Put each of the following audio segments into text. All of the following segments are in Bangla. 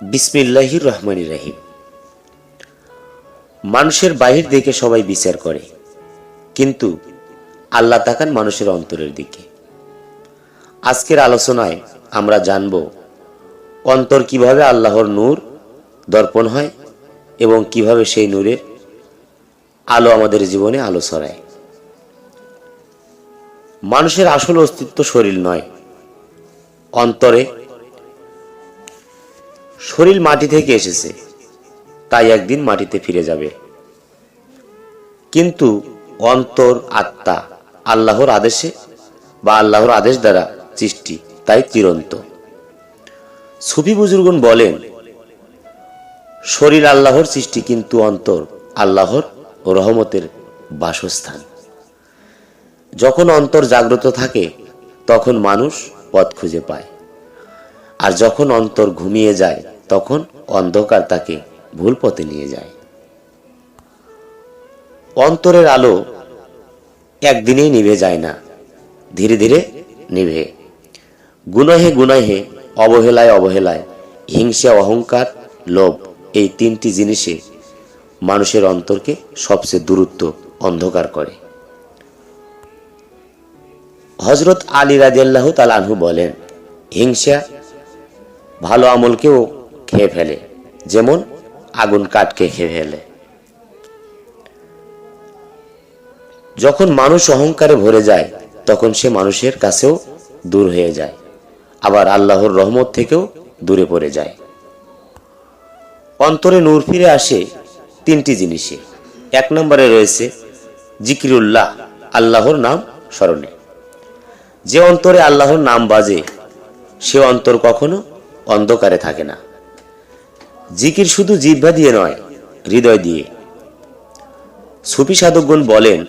বিসমিল্লাহির রহমানির রহিম। মানুষের বাহির দিকে সবাই বিচার করে, কিন্তু আল্লাহ তাকান মানুষের অন্তরের দিকে। আজকের আলোচনায় আমরা জানব অন্তর কিভাবে আল্লাহর নূর দর্পণ হয় এবং কিভাবে সেই নূরের আলো আমাদের জীবনে আলো ছড়ায়। মানুষের আসল অস্তিত্ব শরীর নয়, অন্তরে। শরীর মাটি থেকে এসেছে, তাই একদিন মাটিতে ফিরে যাবে, কিন্তু অন্তর আত্মা আল্লাহর আদেশে বা আল্লাহর আদেশ দ্বারা সৃষ্টি, তাই চিরন্ত। সুফি বুজুর্গণ বলেন, শরীর আল্লাহর সৃষ্টি, কিন্তু অন্তর আল্লাহর রহমতের বাসস্থান। যখন অন্তর জাগ্রত থাকে তখন মানুষ পথ খুঁজে পায়, আর যখন অন্তর ঘুমিয়ে যায় তখন অন্ধকার তাকে ভুল পথে নিয়ে যায়। অন্তরের আলো একদিনেই নিভে যায় না, ধীরে ধীরে নিভে। গুনাহে গুনাহে, অবহেলায় অবহেলায়, হিংসা, অহংকার, লোভ, এই তিনটি জিনিসে মানুষের অন্তরকে সবচেয়ে দূরত্ব অন্ধকার করে। হযরত আলী রাদিয়াল্লাহু তাআলা আনহু বলেন, হিংসা ভালো আমলকেও খেয়ে ফেলে, যেমন আগুন কাঠকে খেয়ে ফেলে। যখন মানুষ অহংকারে ভরে যায় তখন সে মানুষের কাছেও দূর হয়ে যায়, আবার আল্লাহর রহমত থেকেও দূরে পড়ে যায়। অন্তরে নূর ফিরে আসে তিনটি জিনিসে। এক নম্বরে রয়েছে জিকিরুল্লাহ, আল্লাহর নাম স্মরণে। যে অন্তরে আল্লাহর নাম বাজে সে অন্তর কখনো অন্ধকারে থাকে না। জিকির শুধু জিহ্বা দিয়ে নয়, হৃদয় দিয়ে। সুফি সাধকগণ বলেন,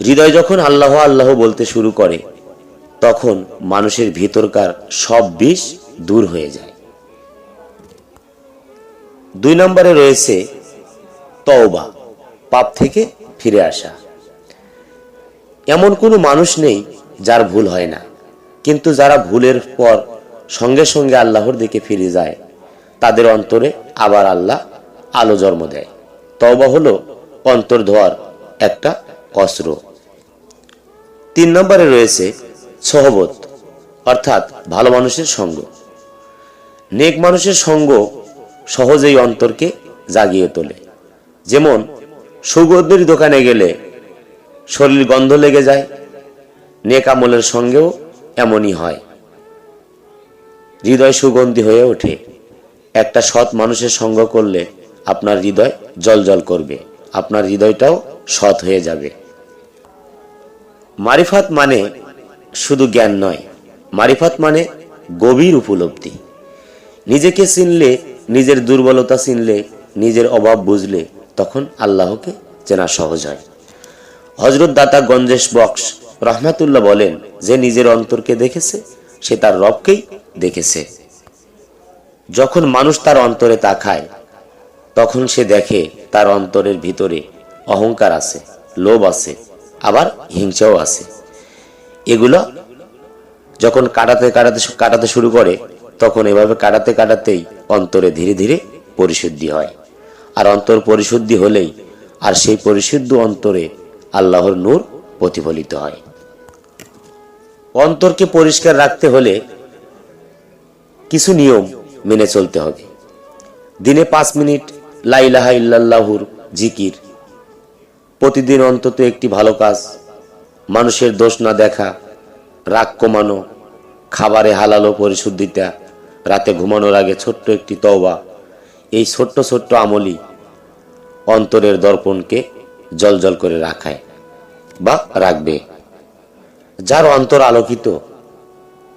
হৃদয় যখন আল্লাহ আল্লাহ বলতে শুরু করে তখন মানুষের ভিতরকার সব বিষ দূর হয়ে যায়। দুই নম্বরে রয়েছে তওবা, পাপ থেকে ফিরে আসা। এমন কোনো মানুষ নেই যার ভুল হয় না, কিন্তু যারা ভুলের পর সঙ্গে সঙ্গে আল্লাহর দিকে ফিরে যায় তাদের অন্তরে আবার আল্লাহ আলো জন্ম দেয়। তওবা হলো অন্তর ধোয়ার একটা অস্ত্র। তিন নম্বরে রয়েছে সোহবত, অর্থাৎ ভালো মানুষের সঙ্গ। নেক মানুষের সঙ্গ সহজেই অন্তরকে জাগিয়ে তোলে। যেমন সুগন্ধির দোকানে গেলে শরীর গন্ধ লেগে যায়, নেক আমলের সঙ্গেও এমনই হয়, হৃদয় সুগন্ধি হয়ে ওঠে। একটা সৎ মানুষের সঙ্গ করলে আপনার হৃদয় জ্বলজ্বল করবে, আপনার হৃদয়টাও সৎ হয়ে যাবে। মারিফাত মানে শুধু জ্ঞান নয়, মারিফাত মানে গভীর উপলব্ধি। নিজেকে চিনলে, নিজের দুর্বলতা চিনলে, নিজের অভাব বুঝলে তখন আল্লাহকে চেনা সহজ হয়। হযরত দাতা গঞ্জেশ বক্স রহমাতুল্লাহ বলেন, যে নিজের অন্তরকে দেখেছে সে তার রবকেই দেখেছে। যখন মানুষ তার অন্তরে তাকায় তখন সে দেখে তার অন্তরের ভিতরে অহংকার আছে, লোভ আছে, আবার হিংসাও আছে। এগুলো যখন কাটাতে শুরু করে তখন এভাবে কাটাতেই অন্তরে ধীরে ধীরে পরিশুদ্ধি হয়। আর অন্তর পরিশুদ্ধি হলেই আর সেই পরিশুদ্ধ অন্তরে আল্লাহর নূর প্রতিফলিত হয়। অন্তরকে পরিষ্কার রাখতে হলে কিছু নিয়ম মেনে চলতে হবে। দিনে 5 মিনিট লা ইলাহা ইল্লাল্লাহুর জিকির, প্রতিদিন অন্তত একটি ভালো কাজ, মানুষের দোষ না দেখা, রাগ কমানো, খাবারে হালাল ও পরিশুদ্ধিতা, রাতে ঘুমানোর আগে ছোট্ট একটি তওবা। এই ছোট্ট ছোট্ট আমলই অন্তরের দর্পণকে জ্বলজ্বল করে রাখায় বা রাখবে। যার অন্তর আলোকিত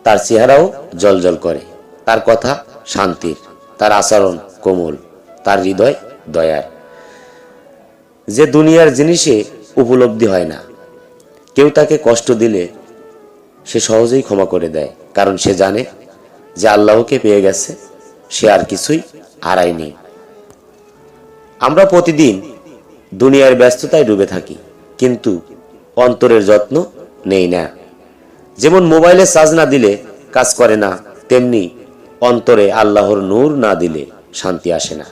তার চেহারাও জ্বলজ্বল করে, তার কথা শান্তির, তার আচরণ কোমল, তার হৃদয় দয়ার। যে দুনিয়ার জিনিসে উপলব্ধি হয় না, কেউ তাকে কষ্ট দিলে সে সহজেই ক্ষমা করে দেয়, কারণ সে জানে যে আল্লাহকে পেয়ে গেছে, সে আর কিছুই হারায়নি। আমরা প্রতিদিন দুনিয়ার ব্যস্ততায় ডুবে থাকি, কিন্তু অন্তরের যত্ন নেই না। যেমন মোবাইলে চার্জ না দিলে কাজ করে না, তেমনি অন্তরে আল্লাহর নূর না দিলে শান্তি আসে না।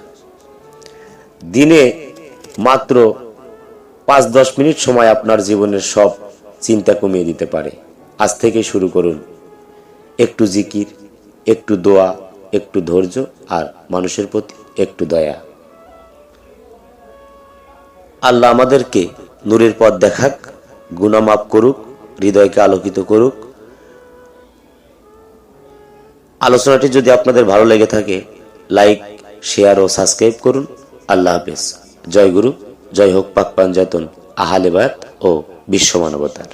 দিনে মাত্র 5-10 মিনিট সময় আপনার জীবনের সব চিন্তা কমিয়ে দিতে পারে। আজ থেকে শুরু করুন। একটু জিকির, একটু দোয়া, একটু ধৈর্য আর মানুষের প্রতি একটু দয়া। আল্লাহ আমাদেরকে নূরের পথ দেখাক, গুনাহ মাফ করুক, হৃদয়কে আলোকিত করুক। আলোচনাটি যদি আপনাদের ভালো লেগে থাকে, লাইক, শেয়ার ও সাবস্ক্রাইব করুন। আল্লাহ হাফেজ। জয় গুরু, জয় হোক পাক পাঞ্জাতন, আহলে বায়াত ও বিশ্ব মানবতার।